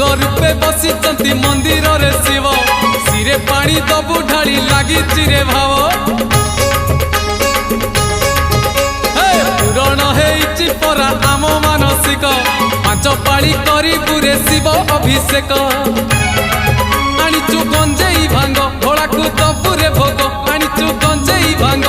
रूपे बसिचंती मंदिर रे शिव सिरे पानी दबु ढाली लागी रे भाव पूरण हेइछि परा आम मानसिक पांच पाली करी पुरे शिव अभिषेक आनिचु गंजेई भांग भोला को दबुरे भोग आनिचु गंजेई भांग